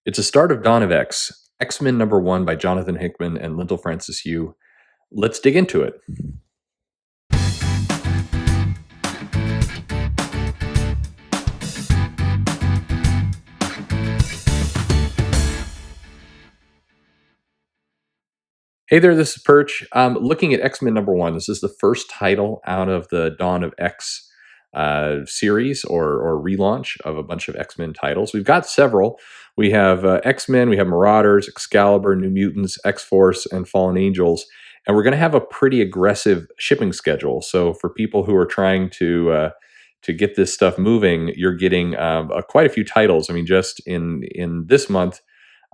It's a start of Dawn of X, X-Men #1 by Jonathan Hickman and Lintel Francis Yu. Let's dig into it. Hey there, this is Perch. Looking at X-Men #1, this is the first title out of the Dawn of X series or relaunch of a bunch of X-Men titles. We've got several. We have X-Men, we have Marauders, Excalibur, New Mutants, X-Force, and Fallen Angels. And we're going to have a pretty aggressive shipping schedule. So for people who are trying to get this stuff moving, you're getting quite a few titles. I mean, just in this month,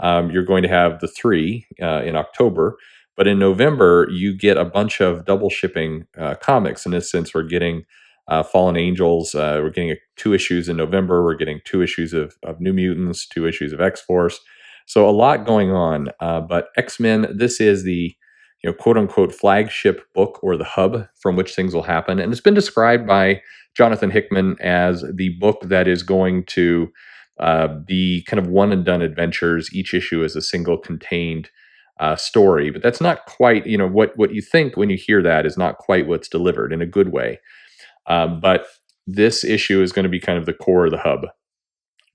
you're going to have the 3 in October. But in November, you get a bunch of double shipping comics. In this sense, we're getting Fallen Angels. We're getting 2 issues in November. We're getting 2 issues of New Mutants, 2 issues of X-Force. So a lot going on. But X-Men, this is the quote unquote flagship book or the hub from which things will happen. And it's been described by Jonathan Hickman as the book that is going to be kind of one and done adventures. Each issue is a single contained story, but that's not quite, what you think when you hear that is not quite what's delivered in a good way. But this issue is going to be kind of the core of the hub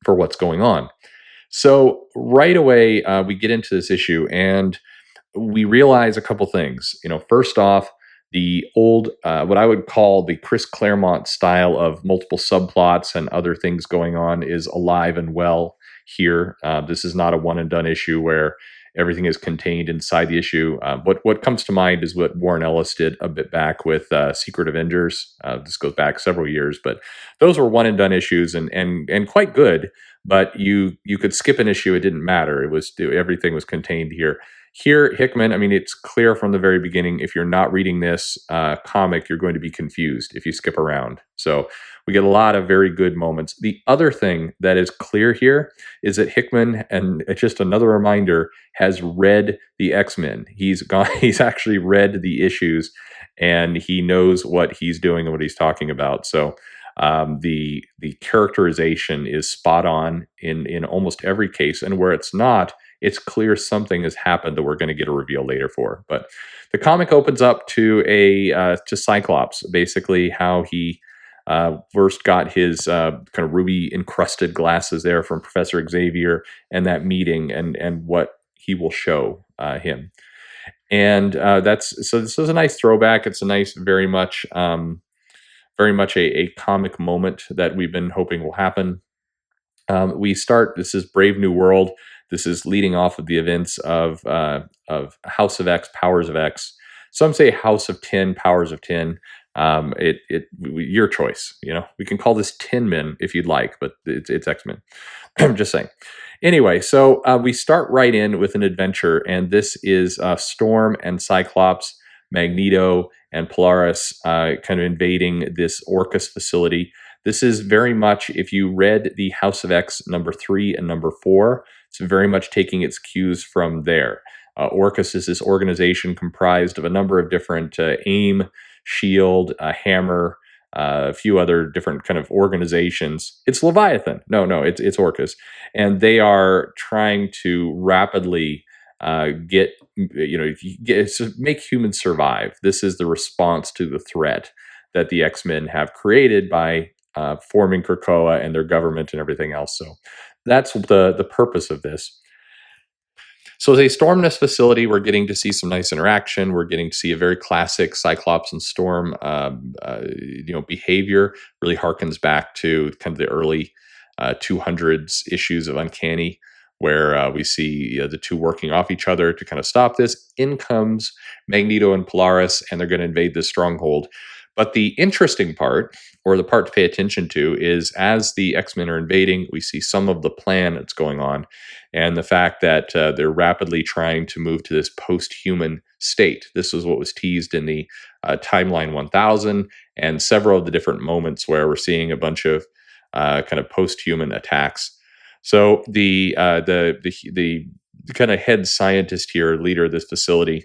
for what's going on. So right away, we get into this issue and we realize a couple things. First off, the old, what I would call the Chris Claremont style of multiple subplots and other things going on is alive and well here. This is not a one and done issue where everything is contained inside the issue. What comes to mind is what Warren Ellis did a bit back with Secret Avengers. This goes back several years, but those were one and done issues and quite good. But you could skip an issue; it didn't matter. Everything was contained here. Here, Hickman, I mean, it's clear from the very beginning, if you're not reading this comic, you're going to be confused if you skip around. So we get a lot of very good moments. The other thing that is clear here is that Hickman, and it's just another reminder, has read the X-Men. He's actually read the issues, and he knows what he's doing and what he's talking about. So the characterization is spot on in almost every case, and where it's not, it's clear something has happened that we're going to get a reveal later for. But the comic opens up to Cyclops, basically how he first got his kind of ruby encrusted glasses there from Professor Xavier and that meeting and what he will show him. And this is a nice throwback. It's a nice, very much a comic moment that we've been hoping will happen. This is Brave New World. This is leading off of the events of House of X, Powers of X. Some say House of 10, Powers of 10. Your choice. We can call this Tin Men if you'd like, but it's X-Men. I'm just saying. Anyway, so we start right in with an adventure, and this is Storm and Cyclops, Magneto and Polaris kind of invading this Orcas facility. This is very much, if you read the House of X #3 and #4, it's very much taking its cues from there. Orcas is this organization comprised of a number of different AIM, SHIELD, Hammer, a few other different kind of organizations. It's Leviathan. No, it's Orcas. And they are trying to rapidly make humans survive. This is the response to the threat that the X-Men have created by forming Krakoa and their government and everything else. So that's the purpose of this. So as they storm this facility, we're getting to see some nice interaction. We're getting to see a very classic Cyclops and Storm behavior. Really harkens back to kind of the early 200s issues of Uncanny, where we see the two working off each other to kind of stop this. In comes Magneto and Polaris, and they're going to invade this stronghold. But the interesting part, or the part to pay attention to, is as the X-Men are invading, we see some of the plan that's going on, and the fact that they're rapidly trying to move to this post-human state. This was what was teased in the Timeline 1000, and several of the different moments where we're seeing a bunch of kind of post-human attacks. So the kind of head scientist here, leader of this facility,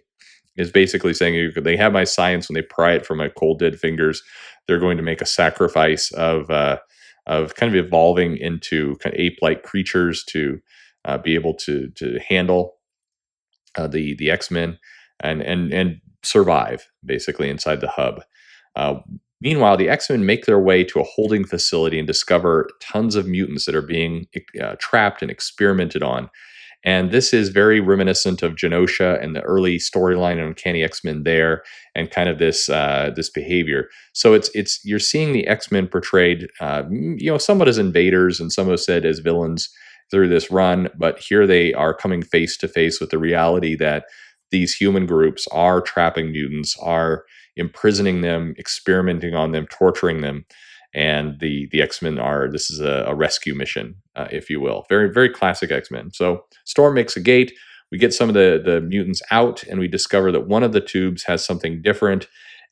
is basically saying, they have my science, when they pry it from my cold dead fingers, they're going to make a sacrifice of kind of evolving into kind of ape-like creatures to be able to handle the X-Men and survive basically inside the hub. Uh, Meanwhile, the X-Men make their way to a holding facility and discover tons of mutants that are being trapped and experimented on. And this is very reminiscent of Genosha and the early storyline in Uncanny X-Men there, and kind of this behavior. So it's you're seeing the X-Men portrayed, somewhat as invaders, and some have said as villains through this run. But here they are coming face to face with the reality that these human groups are trapping mutants, are imprisoning them, experimenting on them, torturing them, and the X-Men are, this is a rescue mission, if you will. Very, very classic X-Men. So Storm makes a gate. We get some of the mutants out, and we discover that one of the tubes has something different,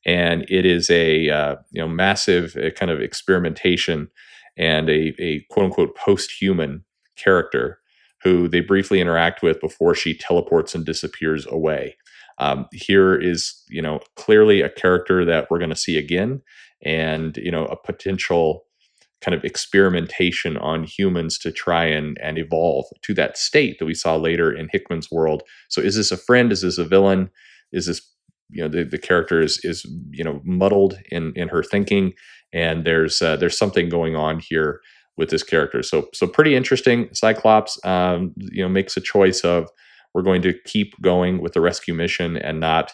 and it is a massive kind of experimentation, and a quote unquote post-human character who they briefly interact with before she teleports and disappears away. Here is, clearly a character that we're going to see again, and, a potential kind of experimentation on humans to try and evolve to that state that we saw later in Hickman's world. So is this a friend? Is this a villain? Is this, the character is muddled in her thinking, and there's something going on here with this character. So pretty interesting. Cyclops, makes a choice of, we're going to keep going with the rescue mission and not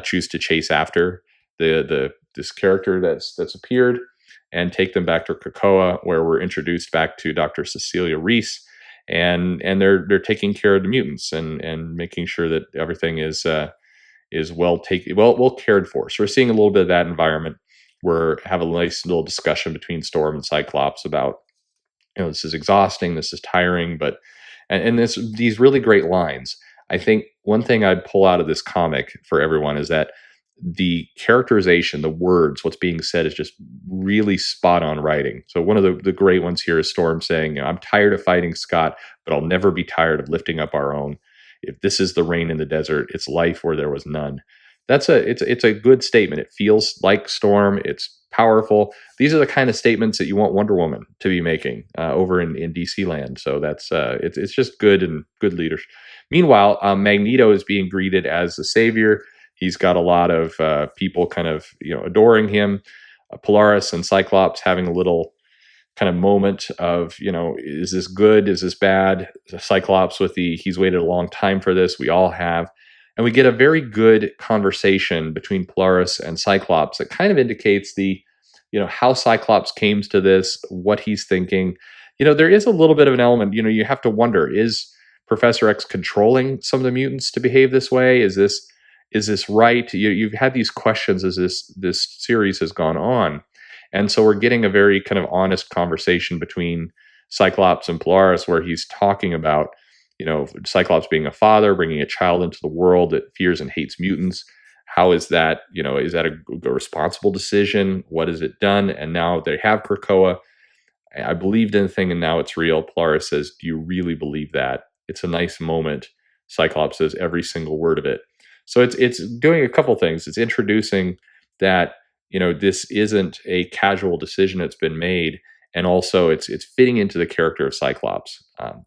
choose to chase after this character that's appeared, and take them back to Krakoa, where we're introduced back to Dr. Cecilia Reese, and they're taking care of the mutants and making sure that everything is well cared for. So we're seeing a little bit of that environment. We're have a nice little discussion between Storm and Cyclops about, this is exhausting, this is tiring, but and these really great lines. I think one thing I'd pull out of this comic for everyone is that the characterization, the words, what's being said is just really spot on writing. So one of the great ones here is Storm saying, I'm tired of fighting Scott, but I'll never be tired of lifting up our own. If this is the rain in the desert, it's life where there was none. It's a good statement. It feels like Storm. It's powerful. These are the kind of statements that you want Wonder Woman to be making over in DC land. So that's it's just good, and good leadership. Meanwhile, Magneto is being greeted as the savior. He's got a lot of people kind of adoring him. Polaris and Cyclops having a little kind of moment of, is this good? Is this bad? Cyclops with he's waited a long time for this. We all have. And we get a very good conversation between Polaris and Cyclops that kind of indicates how Cyclops came to this, what he's thinking. There is a little bit of an element, you have to wonder, is Professor X controlling some of the mutants to behave this way? Is this right? You've had these questions as this series has gone on. And so we're getting a very kind of honest conversation between Cyclops and Polaris, where he's talking about, Cyclops being a father, bringing a child into the world that fears and hates mutants. How is that, is that a responsible decision? What has it done? And now they have Krakoa. I believed in the thing, and now it's real. Polaris says, do you really believe that? It's a nice moment. Cyclops says every single word of it. So it's doing a couple things. It's introducing that, this isn't a casual decision that's been made. And also it's fitting into the character of Cyclops.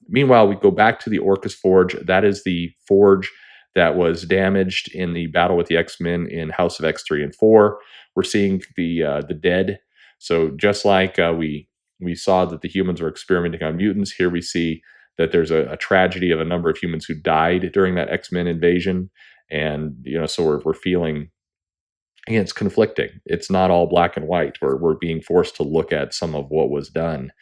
Meanwhile, we go back to the Orcas Forge. That is the forge that was damaged in the battle with the X-Men in House of X 3 and 4. We're seeing the dead. So just like we saw that the humans were experimenting on mutants, here we see that there's a tragedy of a number of humans who died during that X-Men invasion. And, so we're feeling, again, it's conflicting. It's not all black and white. We're being forced to look at some of what was done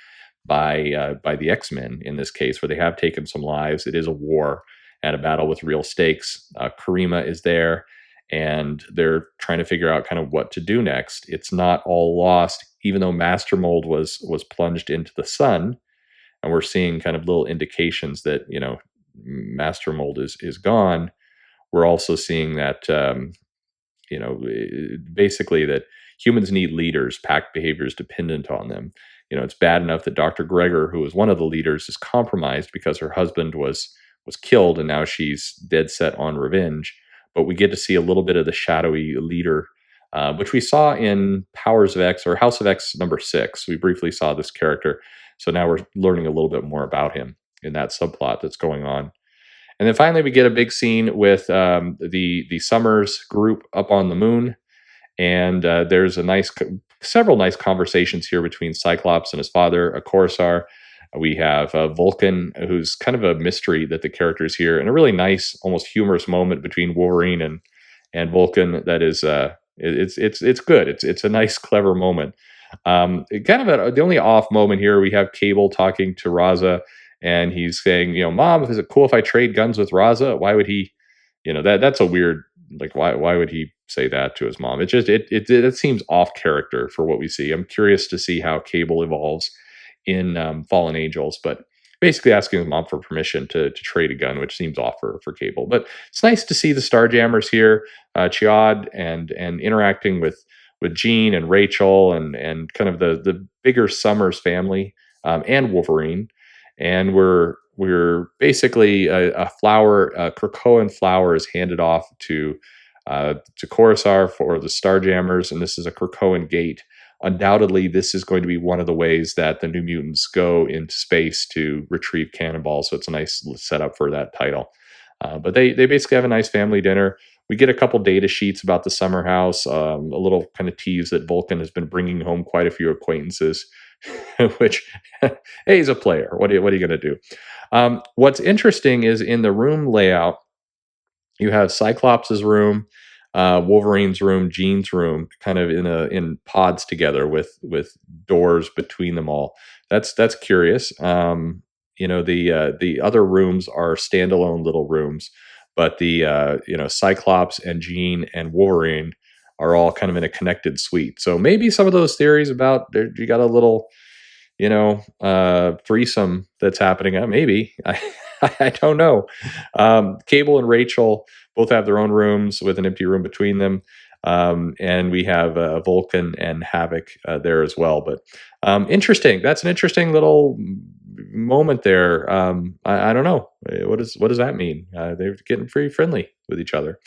by the X-Men in this case, where they have taken some lives. It is a war and a battle with real stakes. Karima is there, and they're trying to figure out kind of what to do next. It's not all lost, even though Master Mold was plunged into the sun, and we're seeing kind of little indications that Master Mold is gone. We're also seeing that basically that humans need leaders. Pack behavior is dependent on them. It's bad enough that Dr. Gregor, who was one of the leaders, is compromised because her husband was killed, and now she's dead set on revenge. But we get to see a little bit of the shadowy leader, which we saw in Powers of X or House of X number 6. We briefly saw this character. So now we're learning a little bit more about him. that subplot that's going on. And then finally, we get a big scene with the Summers group up on the moon, and there's several nice conversations here between Cyclops and his father, Corsair. We have Vulcan, who's kind of a mystery that the characters here, and a really nice, almost humorous moment between Wolverine and Vulcan. That is, it's good. It's a nice, clever moment. The only off moment here, we have Cable talking to Raza, and he's saying, Mom, is it cool if I trade guns with Raza? Why would he? That's a weird, like, why would he say that to his mom? It seems off character for what we see. I'm curious to see how Cable evolves in Fallen Angels, but basically asking his mom for permission to trade a gun, which seems off for Cable. But it's nice to see the Starjammers here, Chiad, and interacting with Jean and Rachel, and kind of the bigger Summers family, and Wolverine. And we're basically a flower, a Krakoan flower is handed off to Corsair for the Starjammers, and this is a Krakoan gate. Undoubtedly, this is going to be one of the ways that the New Mutants go into space to retrieve cannonballs. So it's a nice setup for that title. But they basically have a nice family dinner. We get a couple data sheets about the summer house, a little kind of tease that Vulcan has been bringing home quite a few acquaintances, which, hey, he's a player. What are you going to do? What's interesting is in the room layout, you have Cyclops' room, Wolverine's room, Jean's room, kind of in pods together with doors between them all. That's curious. The other rooms are standalone little rooms, but the Cyclops and Jean and Wolverine are all kind of in a connected suite. So maybe some of those theories about you got a little threesome that's happening. Maybe I don't know. Cable and Rachel both have their own rooms with an empty room between them. And we have Vulcan and Havoc there as well. But interesting. That's an interesting little moment there. I don't know. What does that mean? They're getting pretty friendly with each other.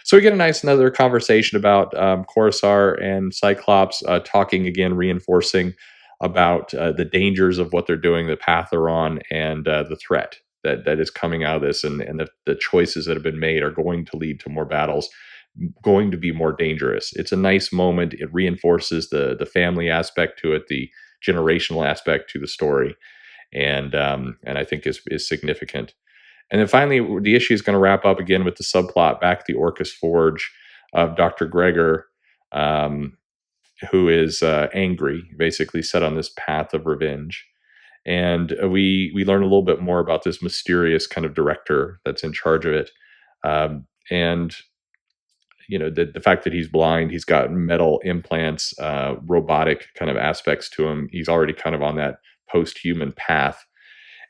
So we get another conversation about Corsair and Cyclops talking again, reinforcing about the dangers of what they're doing, the path they're on, and the threat that is coming out of this, and the choices that have been made are going to lead to more battles, going to be more dangerous. It's a nice moment. It reinforces the family aspect to it, the generational aspect to the story, and I think is significant. And then finally, the issue is going to wrap up again with the subplot back at the Orcas Forge of Dr. Gregor, who is angry, basically set on this path of revenge. And we learn a little bit more about this mysterious kind of director that's in charge of it. And the fact that he's blind, he's got metal implants, robotic kind of aspects to him. He's already kind of on that post-human path.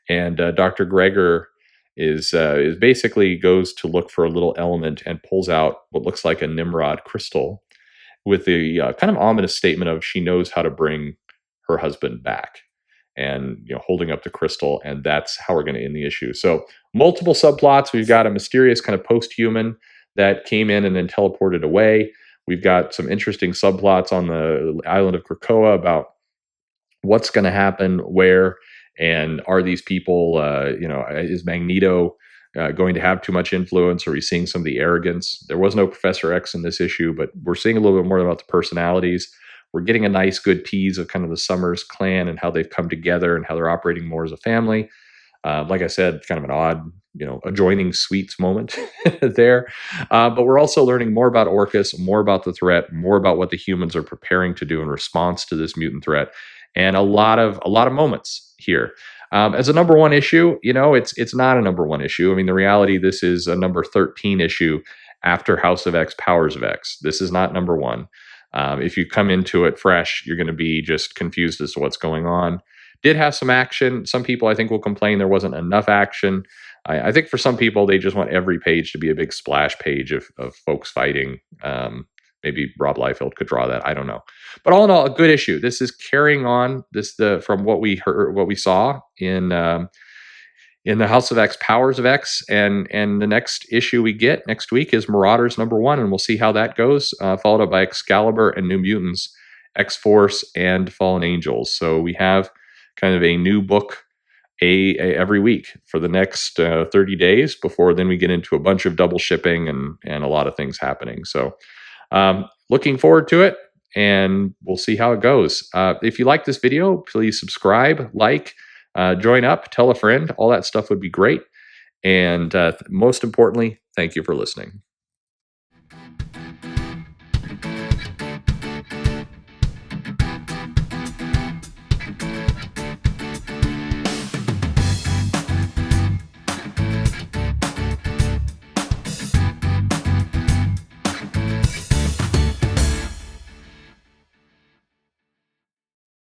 And Dr. Gregor is basically goes to look for a little element and pulls out what looks like a Nimrod crystal with the kind of ominous statement of she knows how to bring her husband back, and holding up the crystal, and that's how we're going to end the issue. So multiple subplots. We've got a mysterious kind of post-human that came in and then teleported away. We've got some interesting subplots on the island of Krakoa about what's going to happen, where, and are these people, is Magneto going to have too much influence? Are we seeing some of the arrogance? There was no Professor X in this issue, but we're seeing a little bit more about the personalities. We're getting a nice, good tease of kind of the Summers clan and how they've come together and how they're operating more as a family. Like I said, kind of an odd, adjoining suites moment there. But we're also learning more about Orcas, more about the threat, more about what the humans are preparing to do in response to this mutant threat, and a lot of moments here. As a number one issue, it's not a number one issue. I mean, the reality, this is a number 13 issue after House of X, Powers of X. This is not number one. If you come into it fresh, you're going to be just confused as to what's going on. Did have some action. Some people, I think, will complain there wasn't enough action. I think for some people, they just want every page to be a big splash page of folks fighting. Maybe Rob Liefeld could draw that. I don't know. But all in all, a good issue. This is carrying on from what we heard, what we saw in the House of X, Powers of X, and the next issue we get next week is Marauders #1, and we'll see how that goes, followed up by Excalibur and New Mutants, X-Force, and Fallen Angels. So we have kind of a new book every week for the next 30 days before then we get into a bunch of double shipping and a lot of things happening. So looking forward to it, and we'll see how it goes. If you like this video, please subscribe, like, join up, tell a friend. All that stuff would be great. And most importantly, thank you for listening.